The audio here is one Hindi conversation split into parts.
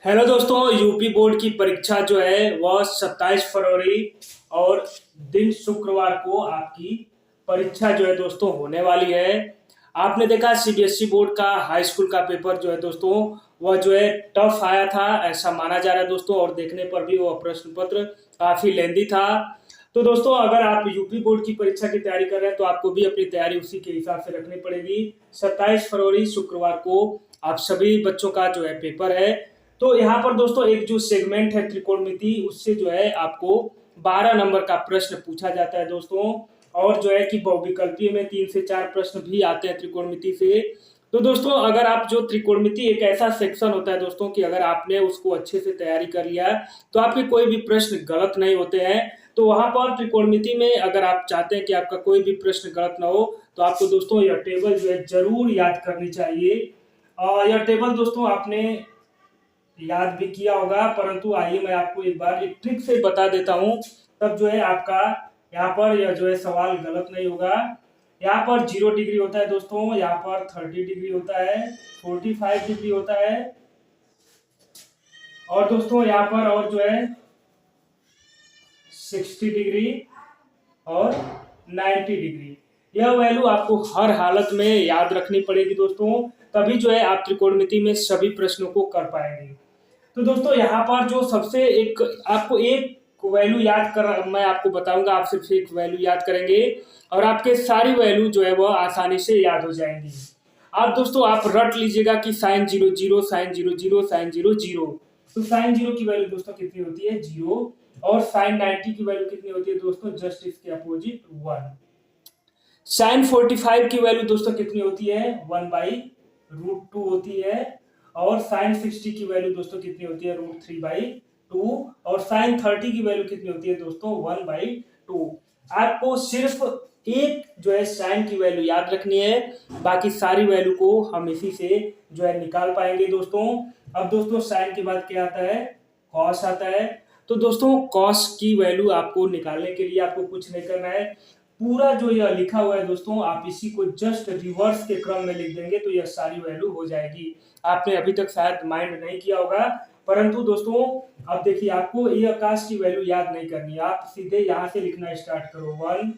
हेलो दोस्तों, यूपी बोर्ड की परीक्षा जो है वह 27 फरवरी और दिन शुक्रवार को आपकी परीक्षा जो है दोस्तों होने वाली है। आपने देखा सीबीएसई बोर्ड का हाई स्कूल का पेपर जो है दोस्तों वह जो है टफ आया था, ऐसा माना जा रहा है दोस्तों, और देखने पर भी वह प्रश्न पत्र काफी लेंदी था। तो दोस्तों अगर आप यूपी बोर्ड की परीक्षा की तैयारी कर रहे हैं तो आपको भी अपनी तैयारी उसी के हिसाब से रखनी पड़ेगी। 27 फरवरी शुक्रवार को आप सभी बच्चों का जो है पेपर है। तो यहाँ पर दोस्तों एक जो सेगमेंट है त्रिकोणमिति, उससे जो है आपको 12 नंबर का प्रश्न पूछा जाता है दोस्तों। और जो है कि बहुविकल्पीय में 3 से 4 प्रश्न भी आते हैं त्रिकोणमिति से। तो दोस्तों अगर आप जो त्रिकोणमिति एक ऐसा सेक्शन होता है दोस्तों कि अगर आपने उसको अच्छे से तैयारी कर लिया तो आपके कोई भी प्रश्न गलत नहीं होते हैं। तो वहां पर त्रिकोणमिति में अगर आप चाहते हैं कि आपका कोई भी प्रश्न गलत ना हो तो आपको दोस्तों यह टेबल जो है जरूर याद करनी चाहिए। और यह टेबल दोस्तों आपने याद भी किया होगा, परंतु आइए मैं आपको एक बार एक ट्रिक से बता देता हूं, तब जो है आपका यहाँ पर यह जो है सवाल गलत नहीं होगा। यहाँ पर 0 डिग्री होता है दोस्तों, यहाँ पर 30 डिग्री होता है, 45 डिग्री होता है, और दोस्तों यहाँ पर और जो है 60 डिग्री और 90 डिग्री। यह वैल्यू आपको हर हालत में याद रखनी पड़ेगी दोस्तों, तभी जो है आप त्रिकोणमिति में सभी प्रश्नों को कर पाएंगे। तो दोस्तों यहाँ पर जो सबसे एक आपको एक वैल्यू याद कर मैं आपको बताऊंगा, आप सिर्फ एक वैल्यू याद करेंगे और आपके सारी वैल्यू जो है वह आसानी से याद हो जाएंगी। आप दोस्तों आप रट लीजिएगा कि साइन 0 0, साइन 0 0, साइन 0 0। तो साइन 0 की वैल्यू दोस्तों कितनी होती है 0, और साइन 90 की वैल्यू कितनी होती है दोस्तों जस्ट इसके अपोजिट 1। साइन 45 की वैल्यू दोस्तों कितनी होती है 1/√2 होती है, और साइन 60 की वैल्यू दोस्तों कितनी होती है √3/2, और साइन 30 की वैल्यू कितनी होती है दोस्तों 1/2। आपको सिर्फ एक जो है साइन की वैल्यू याद रखनी है, बाकी सारी वैल्यू को हम इसी से जो है निकाल पाएंगे दोस्तों। अब दोस्तों साइन के बाद क्या आता है कॉस आता है। तो दोस्तों कॉस की वैल्यू आपको निकालने के लिए आपको कुछ नहीं करना है, पूरा जो यह लिखा हुआ है दोस्तों आप इसी को जस्ट रिवर्स के क्रम में लिख देंगे तो यह सारी वैल्यू हो जाएगी। आपने अभी तक शायद माइंड नहीं किया होगा, परंतु दोस्तों अब देखिए आपको ये आकाश की वैल्यू याद नहीं करनी है, आप सीधे यहाँ से लिखना स्टार्ट करो 1,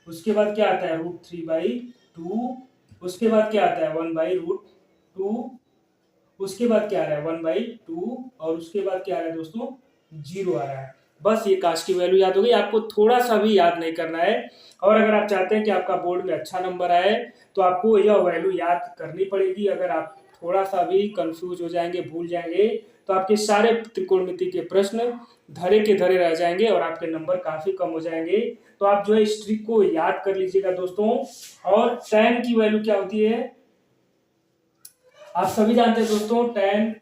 उसके बाद क्या आता है √3/2, उसके बाद क्या आता है 1/√2, उसके बाद क्या आ रहा है 1/2, और उसके बाद क्या आ रहा है दोस्तों 0 आ रहा है। बस ये काश की वैल्यू याद हो गई, आपको थोड़ा सा भी याद नहीं करना है। और अगर आप चाहते हैं कि आपका बोर्ड में अच्छा नंबर आए तो आपको यह वैल्यू याद करनी पड़ेगी। अगर आप थोड़ा सा भी कंफ्यूज हो जाएंगे, भूल जाएंगे, तो आपके सारे त्रिकोणमिति के प्रश्न धरे के धरे रह जाएंगे और आपके नंबर काफी कम हो जाएंगे। तो आप जो है इस ट्रिक को याद कर लीजिएगा दोस्तों। और tan की वैल्यू क्या होती है आप सभी जानते हैं दोस्तों, tan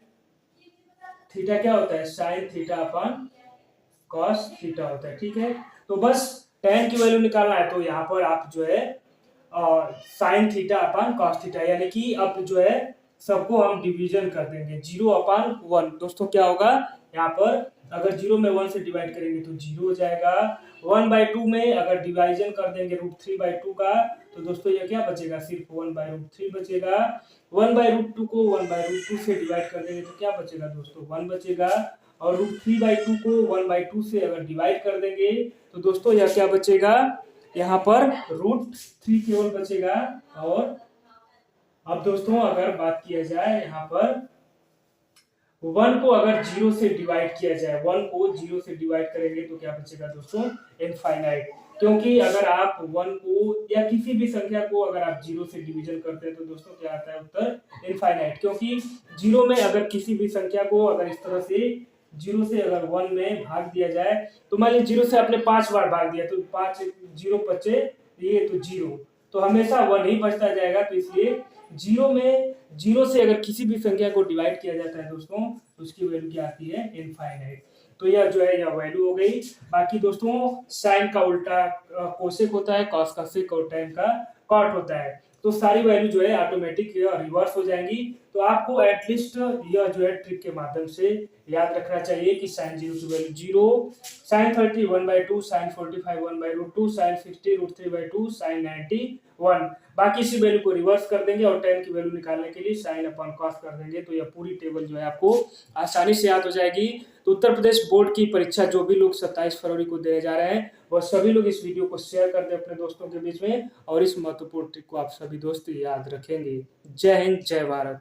थीटा क्या होता है साइन थीटा अपन कॉस थीटा होता है, ठीक है। तो बस tan की वैल्यू निकालना है, तो यहाँ पर आप जो है साइन थीटा अपन कॉस थीटा, यानी कि अब जो है सबको हम डिवीजन कर देंगे 0/1। दोस्तों क्या होगा यहाँ पर अगर 0 में 1 से डिवाइड करेंगे तो 0 हो जाएगा। 1/2 में अगर डिवाइजन कर देंगे √3/2 का तो दोस्तों ये क्या बचेगा सिर्फ 1/√3 बचेगा। 1/√2 को 1/√2 से डिवाइड कर देंगे तो क्या बचेगा दोस्तों 1 बचेगा, और √3/2 को 1/2 से अगर डिवाइड कर देंगे तो दोस्तों यह क्या बचेगा यहाँ पर √3 केवल बचेगा। और अब दोस्तों अगर बात किया जाए यहाँ पर 1 को अगर 0 से डिवाइड किया जाए, 1 को 0 से डिवाइड करेंगे तो क्या बचेगा दोस्तों इनफाइनाइट। क्योंकि अगर आप 1 को या किसी भी संख्या को अगर आप 0 से डिवीजन करते हैं तो दोस्तों क्या आता है उत्तर इनफाइनाइट। क्योंकि 0 में अगर किसी भी संख्या को अगर इस तरह से 0 से अगर 1 में भाग दिया जाए, तो मान लीजिए 0 से आपने 5 बार भाग दिया तो 5 0 बचे, ये तो 0, तो हमेशा 1 ही बचता जाएगा। तो इसलिए 0 से अगर किसी भी संख्या को डिवाइड किया जाता है दोस्तों तो उसकी वैल्यू क्या आती है इनफाइनाइट। तो यह जो है यह वैल्यू हो गई। बाकी दोस्तों साइन का उल्टा कोसेक होता है, कॉस का सेक और tan का कॉट होता है। तो सारी वैल्यू जो है ऑटोमेटिक रिवर्स हो जाएंगी। तो आपको एटलीस्ट यह जो है ट्रिक के माध्यम से याद रखना चाहिए कि साइन 0 की value 0, sine 30 1/2, sine 45 1/√2, sine 60 √3/2, sine 90 1। बाकी इसी वैल्यू को रिवर्स कर देंगे और tan की वैल्यू निकालने के लिए साइन अपॉन कॉस कर देंगे। तो यह पूरी टेबल जो है आपको आसानी से याद हो जाएगी। तो उत्तर प्रदेश बोर्ड की परीक्षा जो भी लोग 27 फरवरी को देने जा रहे हैं वह सभी लोग इस वीडियो को शेयर कर दें अपने दोस्तों के बीच में, और इस महत्वपूर्ण ट्रिक को आप सभी दोस्त याद रखेंगे। जय हिंद, जय भारत।